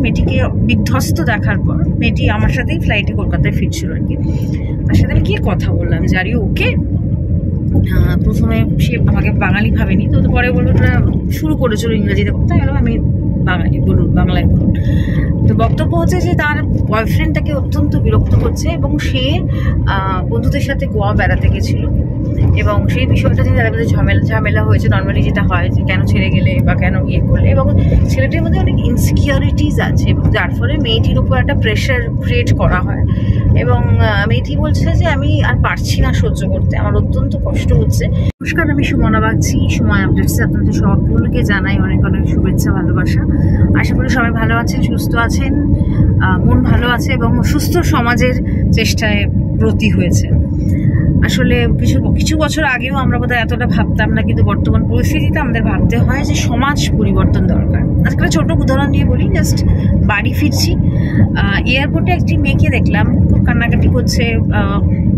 মেয়েটিকে বিধ্বস্ত দেখার পর মেয়েটি আমার সাথেই ফ্লাইটে কলকাতায় ফিরছিল আর কি। তার সাথে আমি গিয়ে কথা বললাম যে আরে ওকে। প্রথমে সে আমাকে বাঙালি ভাবেনি, তো পরে বললো শুরু করেছিল ইংরেজিতে কথা, গেল আমি বাঙালি, বলুন বাংলায় বলুন। তো বক্তব্য হচ্ছে যে তার বয়ফ্রেন্ড তাকে অত্যন্ত বিরক্ত করছে এবং সে বন্ধুদের সাথে গোয়া বেড়াতে গেছিল এবং সেই বিষয়টা নিয়ে তাদের মধ্যে ঝামেলা হয়েছে। নর্মালি যেটা হয় যে কেন ছেড়ে গেলে বা কেন ইয়ে করলে, এবং ছেলেটির মধ্যে অনেক ইনসিকিউরিটিস আছে এবং যার ফলে মেয়েটির উপর একটা প্রেশার ক্রিয়েট করা হয় এবং মেয়েটি বলছে যে আমি আর পারছি না সহ্য করতে, আমার অত্যন্ত কষ্ট হচ্ছে। নমস্কার, আমি সুমনা বাগচি, সময় আপডেটসে আপনাদের সকলকে জানাই অনেক অনেক শুভেচ্ছা, ভালোবাসা। আশা করি সবাই ভালো আছেন, সুস্থ আছেন, মন ভালো আছে এবং সুস্থ সমাজের চেষ্টায় ব্রতী হয়েছে। আসলে কিছু বছর আগেও আমরা বোধহয় এতটা ভাবতাম না, কিন্তু বর্তমান পরিস্থিতিতে আমাদের ভাবতে হয় যে সমাজ পরিবর্তন দরকার। আজকে একটা ছোট উদাহরণ দিয়ে বলি, জাস্ট বাড়ি ফিরছি, এয়ারপোর্টে একটি মেয়েকে দেখলাম খুব কান্নাকাটি করছে,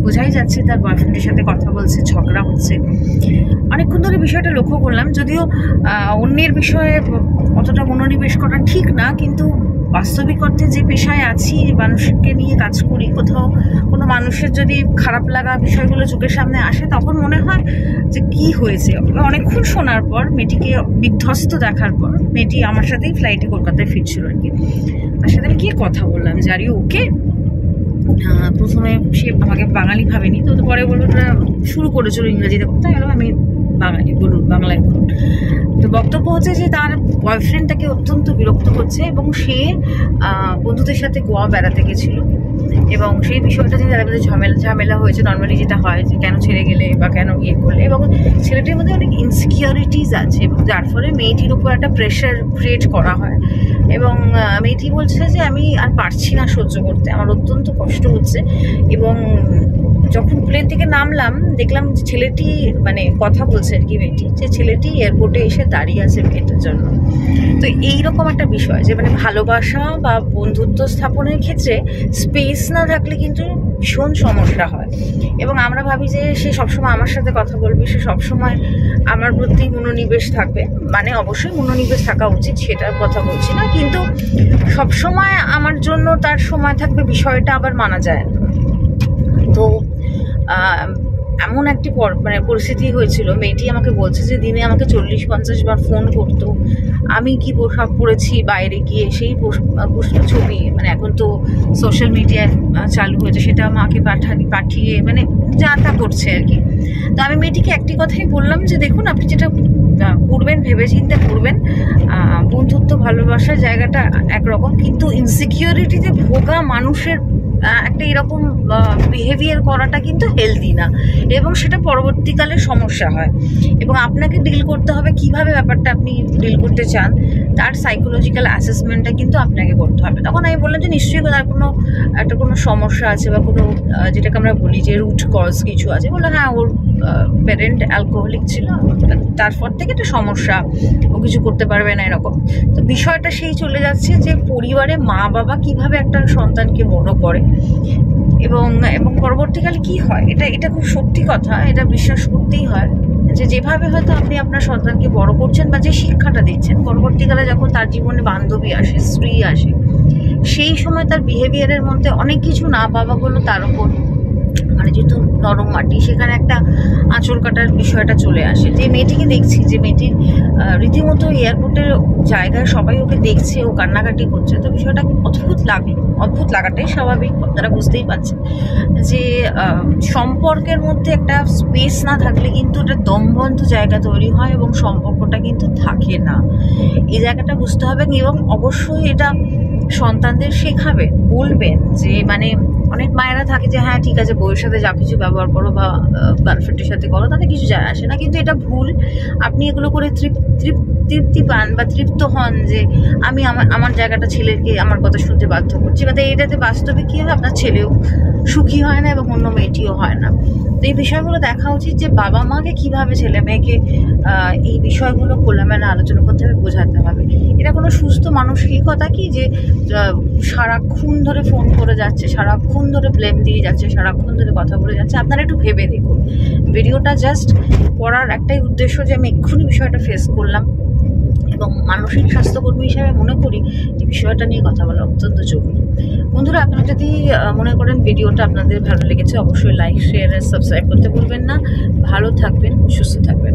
বোঝাই যাচ্ছে তার বয়ফ্রেন্ডের সাথে কথা বলছে, ঝগড়া হচ্ছে। অনেকক্ষণ ধরে বিষয়টা লক্ষ্য করলাম, যদিও অন্যের বিষয়ে অতটা মনোনিবেশ করা ঠিক না, কিন্তু বাস্তবিক অর্থে যে পেশায় আছি, মানুষকে নিয়ে কাজ করি, কোথাও কোনো মানুষের যদি খারাপ লাগা বিষয়গুলো চোখের সামনে আসে তখন মনে হয় যে কি হয়েছে। অনেকক্ষণ শোনার পর মেয়েটিকে বিধ্বস্ত দেখার পর মেয়েটি আমার সাথেই ফ্লাইটে কলকাতায় ফিরছিল আর কি। তার সাথে আমি গিয়ে কথা বললাম যে আরে ওকে। প্রথমে সে আমাকে বাঙালি ভাবেনি, তো পরে বললো শুরু করেছিল ইংরেজিতে কথা, গেল আমি বাঙালি, বলুন বাংলায় বলুন। তো বক্তব্য হচ্ছে যে তার বয়ফ্রেন্ড তাকে অত্যন্ত বিরক্ত করছে এবং সে বন্ধুদের সাথে গোয়া বেড়াতে গেছিল এবং সেই বিষয়টা নিয়ে তাদের মধ্যে ঝামেলা হয়েছে। নর্মালি যেটা হয় যে কেন ছেড়ে গেলে বা কেন ইয়ে করলে, এবং ছেলেটির মধ্যে অনেক ইনসিকিউরিটিস আছে এবং যার ফলে মেয়েটির উপর একটা প্রেশার ক্রিয়েট করা হয় এবং মেয়েটি বলছে যে আমি আর পারছি না সহ্য করতে, আমার অত্যন্ত কষ্ট হচ্ছে। এবং যখন প্লেন থেকে নামলাম দেখলাম যে ছেলেটি মানে কথা বলছে আর কি, মেয়েটি যে ছেলেটি এয়ারপোর্টে এসে দাঁড়িয়ে আছে মেয়েটার জন্য। তো এইরকম একটা বিষয় যে মানে ভালোবাসা বা বন্ধুত্ব স্থাপনের ক্ষেত্রে স্পেস না থাকলে কিন্তু ভীষণ সমস্যা হয় এবং আমরা ভাবি যে সে সবসময় আমার সাথে কথা বলবে, সে সবসময় আমার প্রতি মনোনিবেশ থাকবে। মানে অবশ্যই মনোনিবেশ থাকা উচিত, সেটার কথা বলছি না, কিন্তু সবসময় আমার জন্য তার সময় থাকবে বিষয়টা আবার মানা যায় না। তো এমন একটি মানে পরিস্থিতি হয়েছিল, মেয়েটি আমাকে বলছে যে দিনে আমাকে 40-50 বার ফোন করতো, আমি কি পোশাক পরেছি বাইরে গিয়ে সেই ছবি, মানে এখন তো সোশ্যাল মিডিয়ায় চালু হয়েছে, সেটা আমাকে পাঠিয়ে মানে যা তা করছে আর কি। তো আমি মেয়েটিকে একটি কথাই বললাম যে দেখুন, আপনি যেটা করবেন ভেবেচিন্তে করবেন, বন্ধুত্ব ভালোবাসার জায়গাটা একরকম, কিন্তু ইনসিকিউরিটিতে ভোগা মানুষের একটা এরকম বিহেভিয়ার করাটা কিন্তু হেলদি না এবং সেটা পরবর্তীকালে সমস্যা হয় এবং আপনাকে ডিল করতে হবে কিভাবে ব্যাপারটা আপনি ডিল করতে চান, তার সাইকোলজিক্যাল অ্যাসেসমেন্টটা কিন্তু আপনাকে করতে হবে। তখন আমি বললাম যে নিশ্চয়ই তার কোনো সমস্যা আছে বা কোনো যেটাকে আমরা বলি যে রুট কজ কিছু আছে। বললো হ্যাঁ, ওর প্যারেন্ট অ্যালকোহলিক ছিল, তারপর থেকে একটা সমস্যা, ও কিছু করতে পারবে না এরকম। তো বিষয়টা সেই চলে যাচ্ছে যে পরিবারে মা বাবা কিভাবে একটা সন্তানকে বড় করে এবং পরবর্তীকালে কি হয়, এটা খুব সত্যি কথা, এটা বিশ্বাস করতেই হয় যে যেভাবে হয়তো আপনি আপনার সন্তানকে বড় করছেন বা যে শিক্ষাটা দিচ্ছেন, পরবর্তীকালে যখন তার জীবনে বান্ধবী আসে, স্ত্রী আসে, সেই সময় তার বিহেভিয়ারের মধ্যে অনেক কিছু না পাওয়াগুলো তার উপর মানে যেহেতু নরম মাটি, সেখানে একটা আঁচড় কাটার বিষয়টা চলে আসে। যে মেয়েটিকে দেখছি, যে মেয়েটির রীতিমতো এয়ারপোর্টের জায়গায় সবাই ওকে দেখছে, ও কান্নাকাটি করছে, তো বিষয়টা অদ্ভুত লাগাটাই স্বাভাবিক, আপনারা বুঝতেই পারছেন যে সম্পর্কের মধ্যে একটা স্পেস না থাকলে কিন্তু একটা দমবন্ধ জায়গা তৈরি হয় এবং সম্পর্কটা কিন্তু থাকে না। এই জায়গাটা বুঝতে হবে এবং অবশ্যই এটা সন্তানদের শেখাবে, বলবেন যে মানে অনেক মায়েরা থাকে যে হ্যাঁ ঠিক আছে বউয়ের সাথে যা কিছু ব্যবহার করো বা গার্লফ্রেন্ডের সাথে করো, তাতে কিছু যায় আসে না, কিন্তু এটা ভুল। আপনি এগুলো করে তৃপ্তি পান বা তৃপ্ত হন যে আমি আমার জায়গাটা ছেলেকে আমার কথা শুনতে বাধ্য করছি, বা এটাতে বাস্তবে কী হয়, আপনার ছেলেও সুখী হয় না এবং অন্য মেয়েটিও হয় না। তো এই বিষয়গুলো দেখা উচিত যে বাবা মাকে কীভাবে ছেলে মেয়েকে এই বিষয়গুলো খোলামেলা আলোচনা করতে হবে, বোঝাতে হবে। এটা কোনো সুস্থ মানসিকতা কি যে সারাক্ষণ ধরে ফোন করে যাচ্ছে, সারাক্ষণ ধরে ব্লেম দিয়ে যাচ্ছে, সারাক্ষণ ধরে কথা বলে যাচ্ছে? আপনারা একটু ভেবে দেখুন। ভিডিওটা জাস্ট করার একটাই উদ্দেশ্য যে আমি এক্ষুনি বিষয়টা ফেস করলাম এবং মানসিক স্বাস্থ্যকর্মী হিসাবে মনে করি এই বিষয়টা নিয়ে কথা বলা অত্যন্ত জরুরি। বন্ধুরা, আপনারা যদি মনে করেন ভিডিওটা আপনাদের ভালো লেগেছে, অবশ্যই লাইক, শেয়ার আর সাবস্ক্রাইব করতে ভুলবেন না। ভালো থাকবেন, সুস্থ থাকবেন।